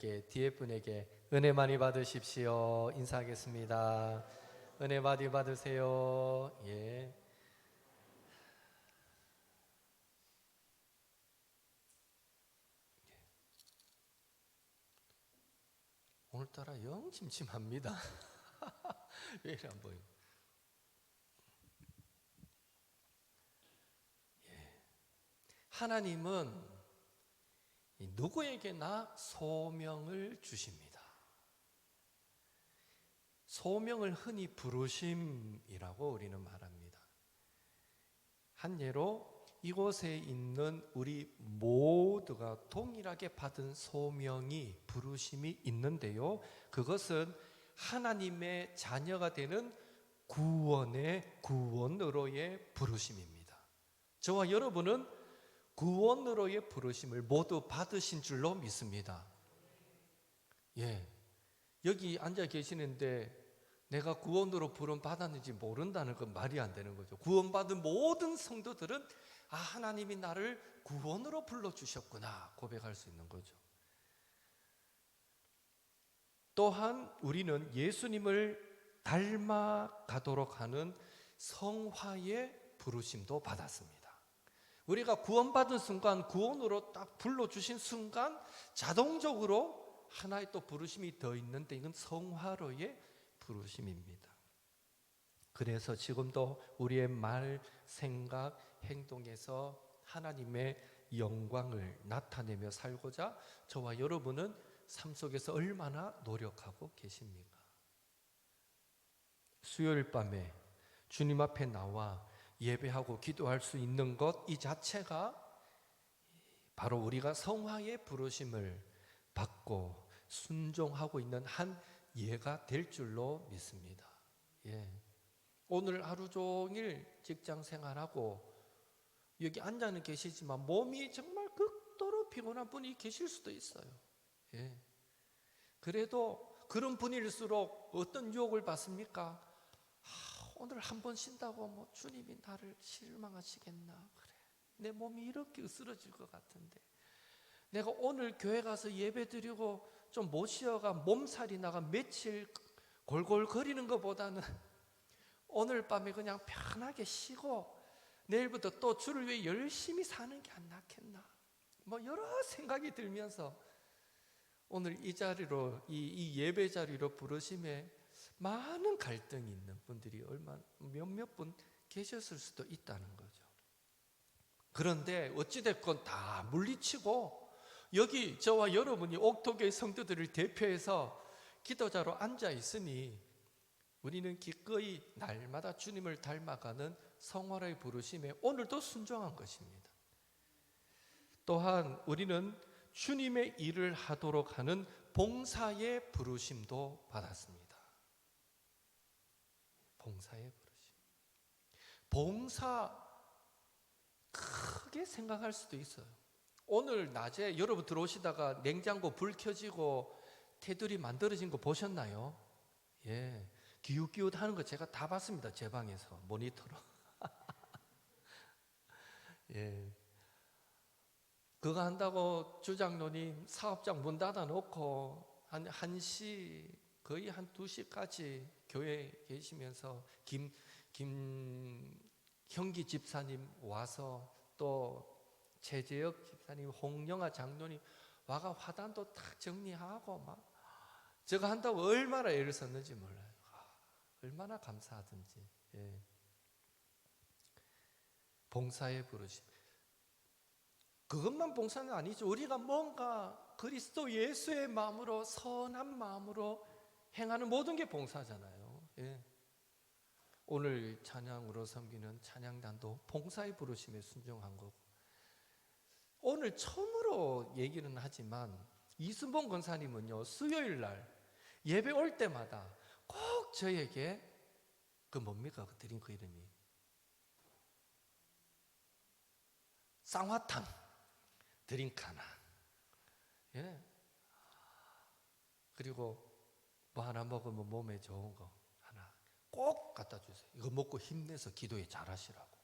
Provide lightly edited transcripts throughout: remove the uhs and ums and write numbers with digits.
뒤에 분에게 은혜 많이 받으십시오. 인사하겠습니다. 은혜 많이 받으세요. 예. 오늘따라 영 침침합니다. 왜 이래 안 보여? 하나님은 누구에게나 소명을 주십니다. 소명을 흔히 부르심이라고 우리는 말합니다. 한 예로 이곳에 있는 우리 모두가 동일하게 받은 소명이 부르심이 있는데요. 그것은 하나님의 자녀가 되는 구원으로의 부르심입니다. 저와 여러분은 구원으로의 부르심을 모두 받으신 줄로 믿습니다. 예. 여기 앉아 계시는데 내가 구원으로 부름 받았는지 모른다는 건 말이 안 되는 거죠. 구원받은 모든 성도들은 하나님이 나를 구원으로 불러주셨구나 고백할 수 있는 거죠. 또한 우리는 예수님을 닮아가도록 하는 성화의 부르심도 받았습니다. 우리가 구원받은 순간, 구원으로 딱 불러주신 순간 자동적으로 하나의 또 부르심이 더 있는데 이건 성화로의 부르심입니다. 그래서 지금도 우리의 말, 생각, 행동에서 하나님의 영광을 나타내며 살고자 저와 여러분은 삶 속에서 얼마나 노력하고 계십니까? 수요일 밤에 주님 앞에 나와 예배하고 기도할 수 있는 것 이 자체가 바로 우리가 성화의 부르심을 받고 순종하고 있는 한 예가 될 줄로 믿습니다. 예. 오늘 하루 종일 직장 생활하고 여기 앉아는 계시지만 몸이 정말 극도로 피곤한 분이 계실 수도 있어요. 예. 그래도 그런 분일수록 어떤 유혹을 받습니까? 오늘 한 번 쉰다고 뭐 주님이 나를 실망하시겠나? 그래. 내 몸이 이렇게 으스러질 것 같은데 내가 오늘 교회 가서 예배 드리고 좀 못 쉬어가 몸살이 나가 며칠 골골거리는 것보다는 오늘 밤에 그냥 편하게 쉬고 내일부터 또 주를 위해 열심히 사는 게 안 낫겠나? 뭐 여러 생각이 들면서 오늘 이 자리로 이 예배 자리로 부르심에 많은 갈등이 있는 분들이 몇몇 분 계셨을 수도 있다는 거죠. 그런데 어찌됐건 다 물리치고 여기 저와 여러분이 옥토교의 성도들을 대표해서 기도자로 앉아 있으니 우리는 기꺼이 날마다 주님을 닮아가는 성화로의 부르심에 오늘도 순종한 것입니다. 또한 우리는 주님의 일을 하도록 하는 봉사의 부르심도 받았습니다. 봉사의 부르심. 봉사 크게 생각할 수도 있어요. 오늘 낮에 여러분 들어오시다가 냉장고 불 켜지고 테두리 만들어진 거 보셨나요? 예, 기웃기웃 하는 거 제가 다 봤습니다. 제 방에서 모니터로. 예, 그거 한다고 주장로님 사업장 문 닫아 놓고 한 1시 거의 한 2시까지 교회에 계시면서 김형기 집사님 와서 또 최재혁 집사님, 홍영아 장로님 와가 화단도 딱 정리하고 막 저거 한다고 얼마나 애를 썼는지 몰라요. 얼마나 감사하든지. 예. 봉사의 부르심. 그것만 봉사는 아니죠. 우리가 뭔가 그리스도 예수의 마음으로 선한 마음으로 행하는 모든 게 봉사잖아요. 예. 오늘 찬양으로 섬기는 찬양단도 봉사의 부르심에 순종한 거고 오늘 처음으로 얘기는 하지만 이순봉 권사님은요 수요일 날 예배 올 때마다 꼭 저에게 그 뭡니까 그 드링크 이름이 쌍화탕 드링크 하나 예. 그리고 뭐 하나 먹으면 몸에 좋은 거 하나 꼭 갖다 주세요. 이거 먹고 힘내서 기도에 잘하시라고.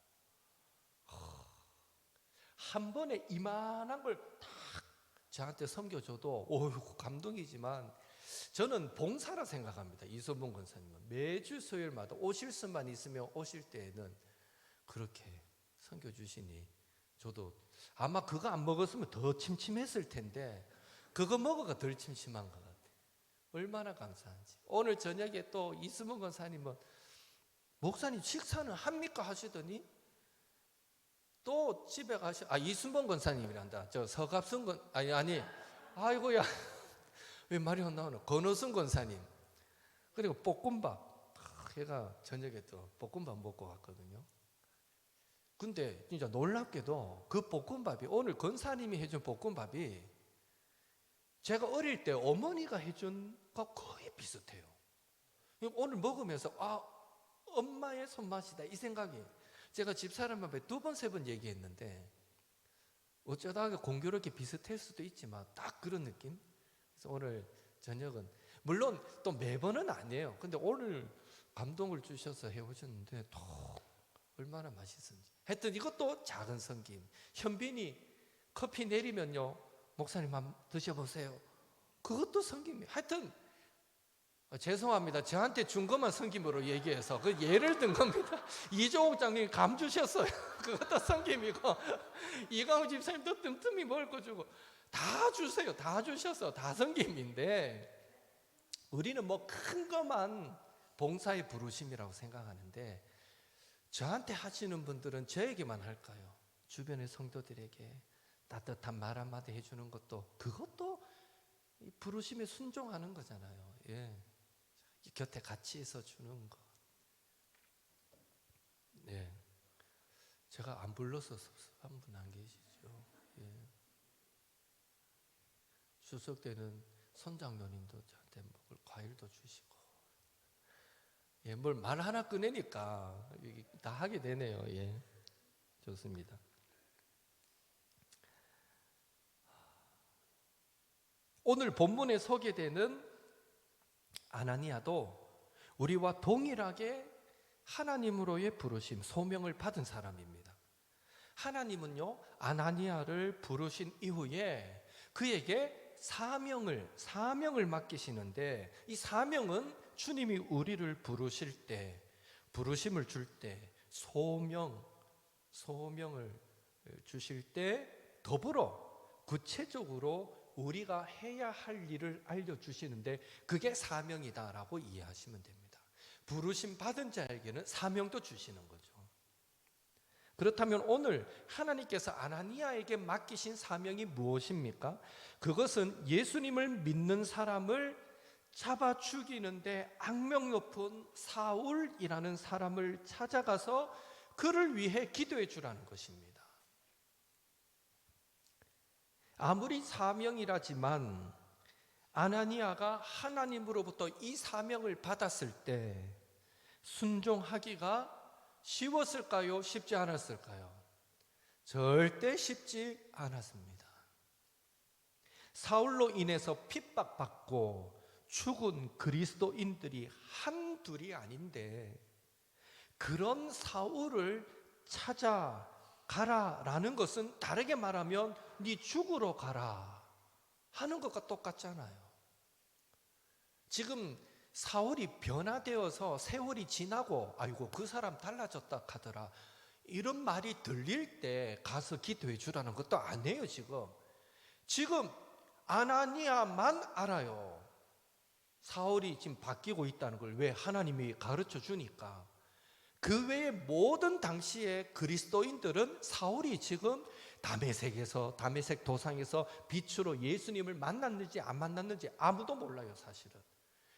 한 번에 이만한 걸 딱 저한테 섬겨줘도 감동이지만 저는 봉사라 생각합니다. 이소봉 권사님은 매주 수요일마다 오실 수만 있으면 오실 때에는 그렇게 섬겨주시니 저도 아마 그거 안 먹었으면 더 침침했을 텐데 그거 먹어가 덜 침침한 것 같아요. 얼마나 감사한지. 오늘 저녁에 또 이수봉 권사님은 목사님 식사는 합니까 하시더니 또 집에 이순봉 권사님이란다. 저 서갑순 아니 아이고야 왜 말이 안 나오노? 권호순 권사님. 그리고 볶음밥. 걔가 저녁에 또 볶음밥 먹고 갔거든요. 근데 진짜 놀랍게도 그 볶음밥이 오늘 권사님이 해준 볶음밥이 제가 어릴 때 어머니가 해준 거 거의 비슷해요. 오늘 먹으면서 엄마의 손맛이다 이 생각이. 제가 집사람 앞에 2번, 3번 얘기했는데 어쩌다가 공교롭게 비슷할 수도 있지만 딱 그런 느낌. 그래서 오늘 저녁은 물론 또 매번은 아니에요. 근데 오늘 감동을 주셔서 해오셨는데 또 얼마나 맛있은지. 하여튼 이것도 작은 섬김. 현빈이 커피 내리면요, 목사님 한번 드셔보세요. 그것도 섬김이에요. 하여튼 죄송합니다. 저한테 준 것만 섬김으로 얘기해서 그 예를 든 겁니다. 이종옥 장님이 감 주셨어요. 그것도 섬김이고 이강우 집사님도 뜸뜸이 먹을 거 주고 다 주세요. 다 주셔서 다 섬김인데 우리는 뭐 큰 것만 봉사의 부르심이라고 생각하는데 저한테 하시는 분들은 저에게만 할까요? 주변의 성도들에게 따뜻한 말 한마디 해주는 것도 그것도 부르심에 순종하는 거잖아요. 예. 곁에 같이 있어 주는 것. 네. 제가 안 불러서 섭섭한 분 안 계시죠? 예. 추석 때는 선장로님도 저한테 먹을 과일도 주시고, 예, 뭘 말 하나 꺼내니까 다 하게 되네요. 예. 좋습니다. 오늘 본문에 소개되는 아나니아도 우리와 동일하게 하나님으로의 부르심, 소명을 받은 사람입니다. 하나님은요, 아나니아를 부르신 이후에 그에게 사명을 맡기시는데 이 사명은 주님이 우리를 부르실 때, 부르심을 줄 때, 소명을 주실 때 더불어 구체적으로 우리가 해야 할 일을 알려주시는데 그게 사명이다라고 이해하시면 됩니다. 부르심 받은 자에게는 사명도 주시는 거죠. 그렇다면 오늘 하나님께서 아나니아에게 맡기신 사명이 무엇입니까? 그것은 예수님을 믿는 사람을 잡아 죽이는데 악명 높은 사울이라는 사람을 찾아가서 그를 위해 기도해 주라는 것입니다. 아무리 사명이라지만 아나니아가 하나님으로부터 이 사명을 받았을 때 순종하기가 쉬웠을까요? 쉽지 않았을까요? 절대 쉽지 않았습니다. 사울로 인해서 핍박받고 죽은 그리스도인들이 한둘이 아닌데 그런 사울을 찾아가라라는 것은 다르게 말하면 네 죽으러 가라 하는 것과 똑같잖아요. 지금 사울이 변화되어서 세월이 지나고 아이고 그 사람 달라졌다 하더라 이런 말이 들릴 때 가서 기도해 주라는 것도 아니에요. 지금 아나니아만 알아요. 사울이 지금 바뀌고 있다는 걸. 왜? 하나님이 가르쳐 주니까. 그 외에 모든 당시의 그리스도인들은 사울이 지금 다메섹 도상에서 빛으로 예수님을 만났는지 안 만났는지 아무도 몰라요, 사실은.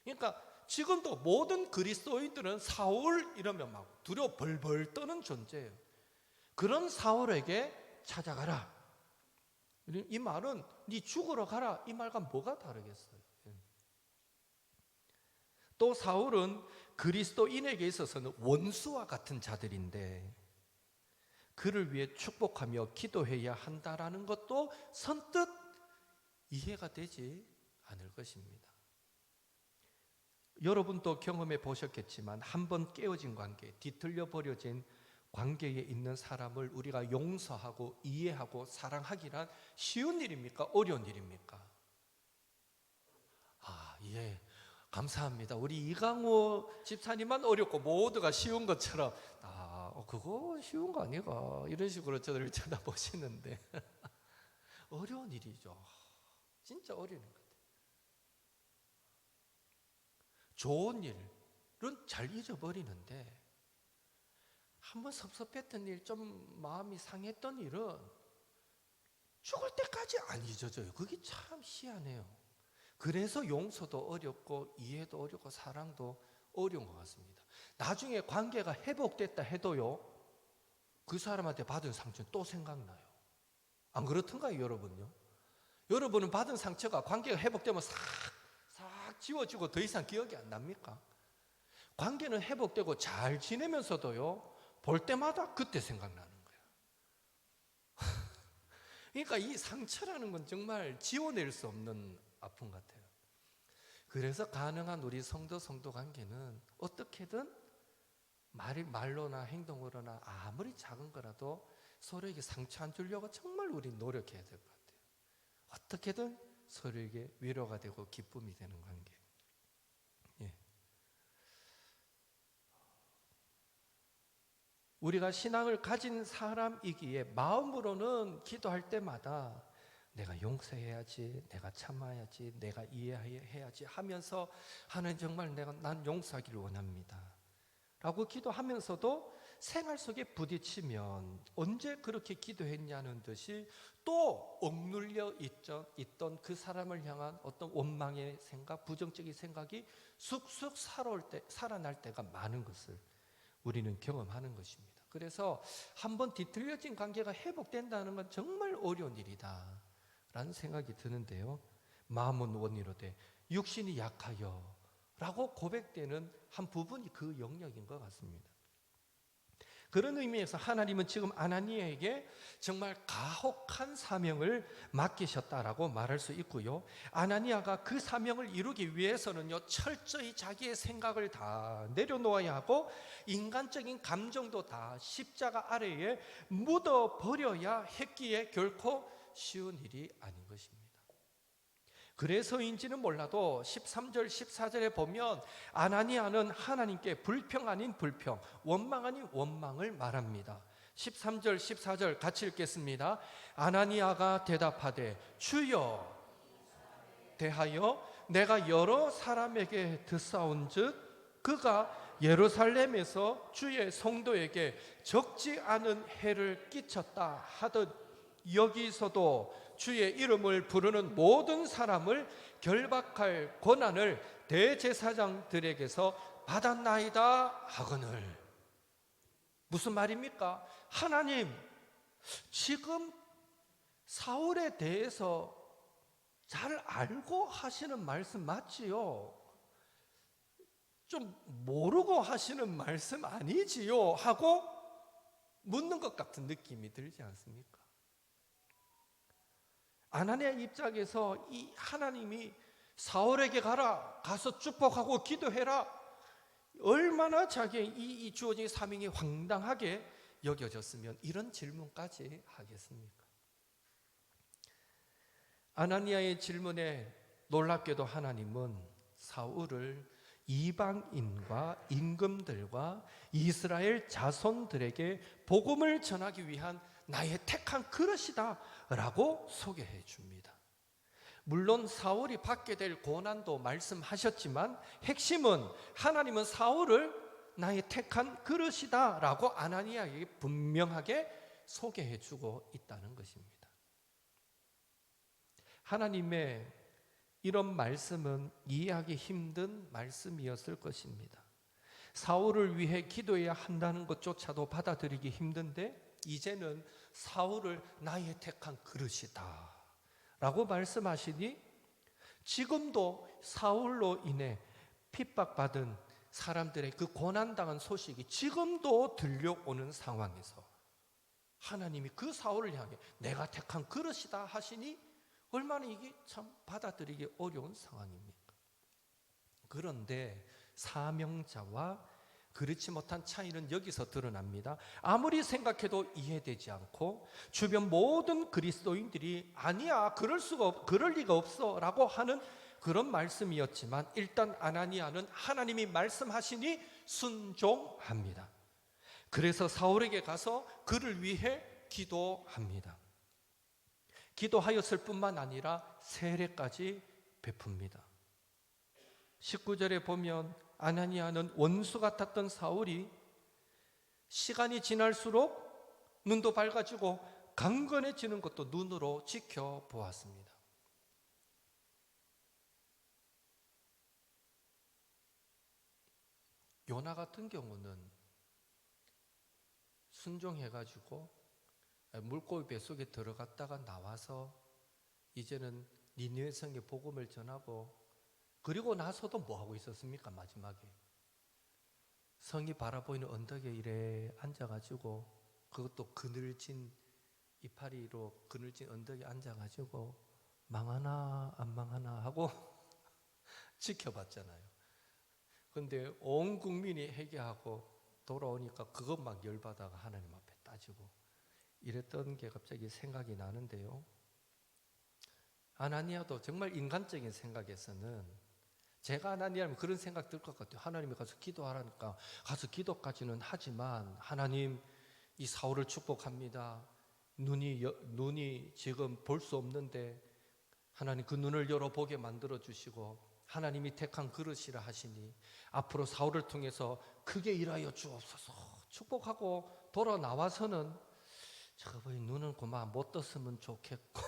그러니까 지금도 모든 그리스도인들은 사울 이러면 막 두려워 벌벌 떠는 존재예요. 그런 사울에게 찾아가라. 이 말은 네 죽으러 가라 이 말과 뭐가 다르겠어요? 또 사울은 그리스도인에게 있어서는 원수와 같은 자들인데 그를 위해 축복하며 기도해야 한다라는 것도 선뜻 이해가 되지 않을 것입니다. 여러분도 경험해 보셨겠지만 한번 깨어진 관계, 뒤틀려 버려진 관계에 있는 사람을 우리가 용서하고 이해하고 사랑하기란 쉬운 일입니까? 어려운 일입니까? 예. 감사합니다. 우리 이강호 집사님만 어렵고 모두가 쉬운 것처럼 그거 쉬운 거 아니가 이런 식으로 저를 쳐다보시는데 어려운 일이죠. 진짜 어려운 것 같아요. 좋은 일은 잘 잊어버리는데 한번 섭섭했던 일, 좀 마음이 상했던 일은 죽을 때까지 안 잊어져요. 그게 참 희한해요. 그래서 용서도 어렵고 이해도 어렵고 사랑도 어려운 것 같습니다. 나중에 관계가 회복됐다 해도요, 그 사람한테 받은 상처는 또 생각나요. 안 그렇던가요, 여러분요? 여러분은 받은 상처가 관계가 회복되면 싹 지워지고 더 이상 기억이 안 납니까? 관계는 회복되고 잘 지내면서도요, 볼 때마다 그때 생각나는 거예요. 그러니까 이 상처라는 건 정말 지워낼 수 없는 아픔 같아요. 그래서 가능한 우리 성도 관계는 어떻게든 말로나 행동으로나 아무리 작은 거라도 서로에게 상처 안 주려고 정말 우리 노력해야 될 것 같아요. 어떻게든 서로에게 위로가 되고 기쁨이 되는 관계. 예. 우리가 신앙을 가진 사람이기에 마음으로는 기도할 때마다 내가 용서해야지, 내가 참아야지, 내가 이해해야지 하면서 하나님 정말 난 용서하기를 원합니다 라고 기도하면서도 생활 속에 부딪히면 언제 그렇게 기도했냐는 듯이 또 억눌려 있던 그 사람을 향한 어떤 원망의 생각, 부정적인 생각이 쑥쑥 살아날 때가 많은 것을 우리는 경험하는 것입니다. 그래서 한번 뒤틀려진 관계가 회복된다는 건 정말 어려운 일이다 라는 생각이 드는데요, 마음은 원이로되 육신이 약하여 라고 고백되는 한 부분이 그 영역인 것 같습니다. 그런 의미에서 하나님은 지금 아나니아에게 정말 가혹한 사명을 맡기셨다라고 말할 수 있고요, 아나니아가 그 사명을 이루기 위해서는요, 철저히 자기의 생각을 다 내려놓아야 하고 인간적인 감정도 다 십자가 아래에 묻어버려야 했기에 결코 쉬운 일이 아닌 것입니다. 그래서인지는 몰라도 13절 14절에 보면 아나니아는 하나님께 불평 아닌 불평, 원망 아닌 원망을 말합니다. 13절 14절 같이 읽겠습니다. 아나니아가 대답하되 주여 대하여 내가 여러 사람에게 듣사온즉 그가 예루살렘에서 주의 성도에게 적지 않은 해를 끼쳤다 하듯 여기서도 주의 이름을 부르는 모든 사람을 결박할 권한을 대제사장들에게서 받았나이다 하거늘. 무슨 말입니까? 하나님, 지금 사울에 대해서 잘 알고 하시는 말씀 맞지요? 좀 모르고 하시는 말씀 아니지요? 하고 묻는 것 같은 느낌이 들지 않습니까? 아나니아 입장에서 이 하나님이 사울에게 가서 축복하고 기도해라, 얼마나 자기의 이 주어진 사명이 황당하게 여겨졌으면 이런 질문까지 하겠습니까? 아나니아의 질문에 놀랍게도 하나님은 사울을 이방인과 임금들과 이스라엘 자손들에게 복음을 전하기 위한 나의 택한 그릇이다 라고 소개해 줍니다. 물론 사울이 받게 될 고난도 말씀하셨지만 핵심은 하나님은 사울을 나의 택한 그릇이다 라고 아나니아에게 분명하게 소개해 주고 있다는 것입니다. 하나님의 이런 말씀은 이해하기 힘든 말씀이었을 것입니다. 사울을 위해 기도해야 한다는 것조차도 받아들이기 힘든데 이제는 사울을 나의 택한 그릇이다 라고 말씀하시니 지금도 사울로 인해 핍박받은 사람들의 그 고난당한 소식이 지금도 들려오는 상황에서 하나님이 그 사울을 향해 내가 택한 그릇이다 하시니 얼마나 이게 참 받아들이기 어려운 상황입니까? 그런데 사명자와 그렇지 못한 차이는 여기서 드러납니다. 아무리 생각해도 이해되지 않고 주변 모든 그리스도인들이 아니야, 그럴 리가 없어 라고 하는 그런 말씀이었지만, 일단 아나니아는 하나님이 말씀하시니 순종합니다. 그래서 사울에게 가서 그를 위해 기도합니다. 기도하였을 뿐만 아니라 세례까지 베풉니다. 19절에 보면 아나니아는 원수 같았던 사울이 시간이 지날수록 눈도 밝아지고 강건해지는 것도 눈으로 지켜보았습니다. 요나 같은 경우는 순종해가지고 물고기 뱃속에 들어갔다가 나와서 이제는 니느웨 성에 복음을 전하고, 그리고 나서도 뭐 하고 있었습니까? 마지막에 성이 바라보이는 언덕에 이래 앉아가지고, 그것도 그늘진 이파리로 그늘진 언덕에 앉아가지고 망하나 안 망하나 하고 지켜봤잖아요. 그런데 온 국민이 회개하고 돌아오니까 그것 막 열받아가 하나님 앞에 따지고 이랬던 게 갑자기 생각이 나는데요. 아나니아도 정말 인간적인 생각에서는, 제가 아나니아면 그런 생각 들 것 같아요. 하나님이 가서 기도하라니까 가서 기도까지는 하지만, 하나님 이 사울을 축복합니다. 눈이 지금 볼 수 없는데 하나님 그 눈을 열어보게 만들어 주시고, 하나님이 택한 그릇이라 하시니 앞으로 사울을 통해서 크게 일하여 주옵소서 축복하고 돌아 나와서는 저거의 눈은 그만 못 떴으면 좋겠고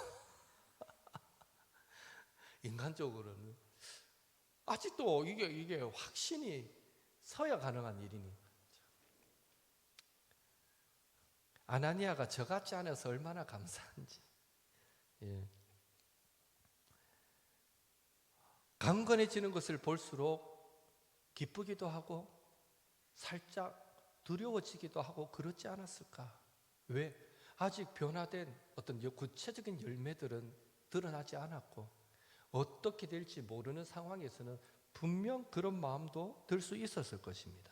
인간적으로는 아직도 이게 확신이 서야 가능한 일이니, 아나니아가 저같지 않아서 얼마나 감사한지. 예. 강건해지는 것을 볼수록 기쁘기도 하고 살짝 두려워지기도 하고 그렇지 않았을까? 왜? 아직 변화된 어떤 구체적인 열매들은 드러나지 않았고 어떻게 될지 모르는 상황에서는 분명 그런 마음도 들 수 있었을 것입니다.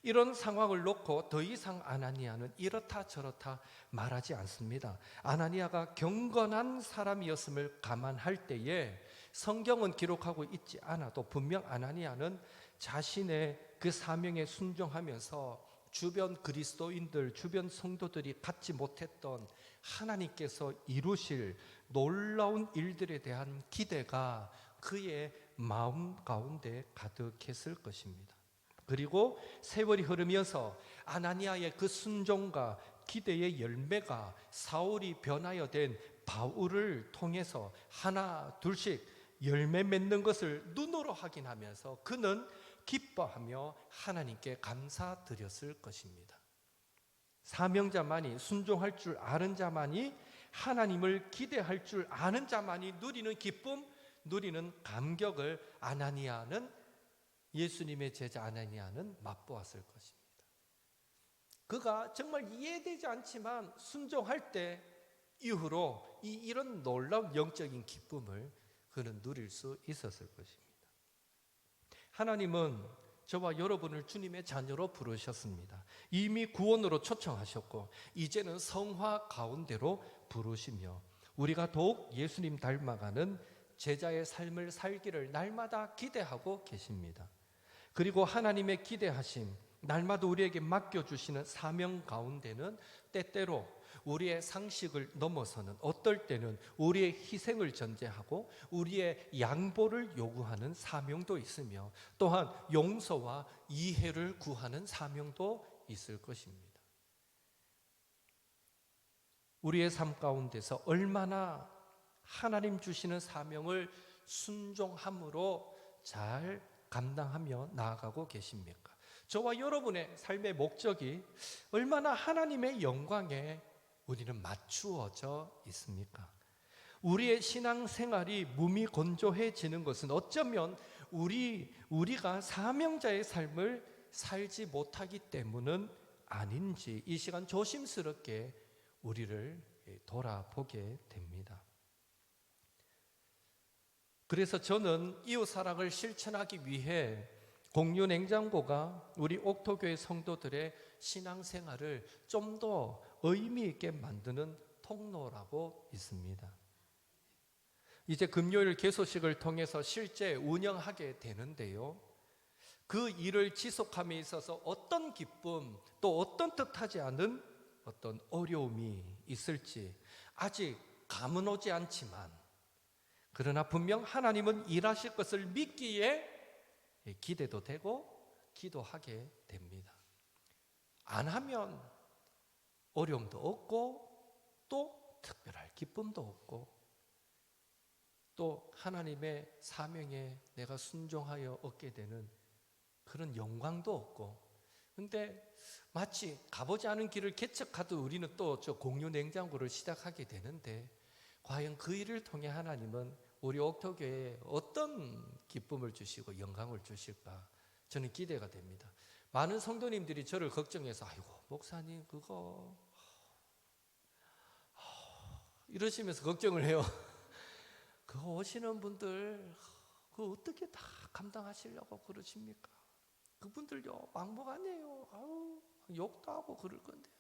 이런 상황을 놓고 더 이상 아나니아는 이렇다 저렇다 말하지 않습니다. 아나니아가 경건한 사람이었음을 감안할 때에 성경은 기록하고 있지 않아도 분명 아나니아는 자신의 그 사명에 순종하면서 주변 그리스도인들, 주변 성도들이 갖지 못했던 하나님께서 이루실 놀라운 일들에 대한 기대가 그의 마음 가운데 가득했을 것입니다. 그리고 세월이 흐르면서 아나니아의 그 순종과 기대의 열매가 사울이 변하여 된 바울을 통해서 하나 둘씩 열매 맺는 것을 눈으로 확인하면서 그는 기뻐하며 하나님께 감사드렸을 것입니다. 사명자만이, 순종할 줄 아는 자만이, 하나님을 기대할 줄 아는 자만이 누리는 기쁨, 누리는 감격을 예수님의 제자 아나니아는 맛보았을 것입니다. 그가 정말 이해되지 않지만 순종할 때 이후로 이런 놀라운 영적인 기쁨을 그는 누릴 수 있었을 것입니다. 하나님은 저와 여러분을 주님의 자녀로 부르셨습니다. 이미 구원으로 초청하셨고 이제는 성화 가운데로 부르시며 우리가 더욱 예수님 닮아가는 제자의 삶을 살기를 날마다 기대하고 계십니다. 그리고 하나님의 기대하심, 날마다 우리에게 맡겨주시는 사명 가운데는 때때로 우리의 상식을 넘어서는, 어떨 때는 우리의 희생을 전제하고 우리의 양보를 요구하는 사명도 있으며 또한 용서와 이해를 구하는 사명도 있을 것입니다. 우리의 삶 가운데서 얼마나 하나님 주시는 사명을 순종함으로 잘 감당하며 나아가고 계십니까? 저와 여러분의 삶의 목적이 얼마나 하나님의 영광에 우리는 맞추어져 있습니까? 우리의 신앙생활이 무미건조해지는 것은 어쩌면 우리가 사명자의 삶을 살지 못하기 때문은 아닌지 이 시간 조심스럽게 우리를 돌아보게 됩니다. 그래서 저는 이웃사랑을 실천하기 위해 공유 냉장고가 우리 옥토교회 성도들의 신앙생활을 좀 더 의미 있게 만드는 통로라고 믿습니다. 이제 금요일 개소식을 통해서 실제 운영하게 되는데요. 그 일을 지속함에 있어서 어떤 기쁨, 또 어떤 뜻하지 않은 어떤 어려움이 있을지 아직 감은 오지 않지만, 그러나 분명 하나님은 일하실 것을 믿기에 기대도 되고 기도하게 됩니다. 안 하면 어려움도 없고 또 특별할 기쁨도 없고 또 하나님의 사명에 내가 순종하여 얻게 되는 그런 영광도 없고, 근데 마치 가보지 않은 길을 개척하듯 우리는 또 저 공유 냉장고를 시작하게 되는데, 과연 그 일을 통해 하나님은 우리 옥토교회에 어떤 기쁨을 주시고 영광을 주실까 저는 기대가 됩니다. 많은 성도님들이 저를 걱정해서 아이고 목사님 그거 이러시면서 걱정을 해요. 그거 오시는 분들 그거 어떻게 다 감당하시려고 그러십니까? 그분들요 막무가내요. 아유, 욕도 하고 그럴 건데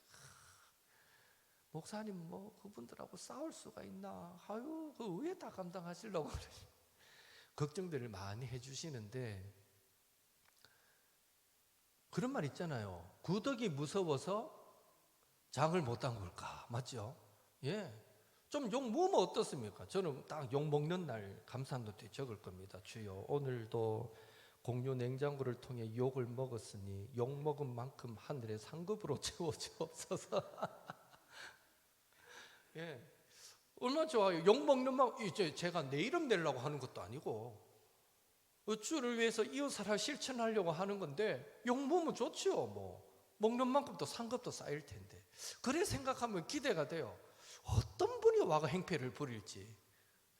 목사님 뭐 그분들하고 싸울 수가 있나? 아유 그 왜 다 감당하시려고 그래? 걱정들을 많이 해주시는데, 그런 말 있잖아요. 구덕이 무서워서 장을 못 담글까? 맞죠? 예. 좀 욕 먹으면 어떻습니까? 저는 딱 욕 먹는 날 감사노트에 적을 겁니다. 주여 오늘도 공유 냉장고를 통해 욕을 먹었으니 욕 먹은 만큼 하늘의 상급으로 채워주옵소서. 예. 얼마나 좋아요. 욕 먹는 만큼, 이제 제가 내 이름 내려고 하는 것도 아니고 주를 위해서 이웃사랑 실천하려고 하는 건데 욕 먹으면 좋지요. 뭐 먹는 만큼 또 상급도 쌓일 텐데, 그래 생각하면 기대가 돼요. 어떤 분이 와가 행패를 부릴지,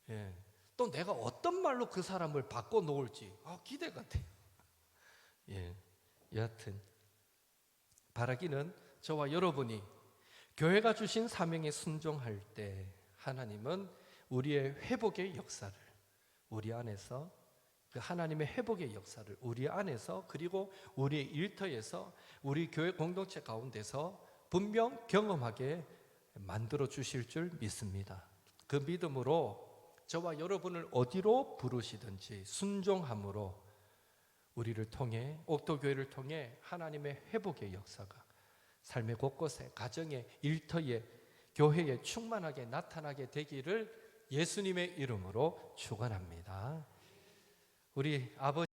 예. 또 내가 어떤 말로 그 사람을 바꿔놓을지 기대가 돼요. 예. 여하튼 바라기는 저와 여러분이 교회가 주신 사명에 순종할 때 하나님은 우리의 회복의 역사를 우리 안에서, 그 하나님의 회복의 역사를 우리 안에서, 그리고 우리의 일터에서, 우리 교회 공동체 가운데서 분명 경험하게 만들어 주실 줄 믿습니다. 그 믿음으로 저와 여러분을 어디로 부르시든지 순종함으로 우리를 통해, 옥토교회를 통해 하나님의 회복의 역사가 삶의 곳곳에, 가정에, 일터에, 교회에 충만하게 나타나게 되기를 예수님의 이름으로 축원합니다. 우리 아버지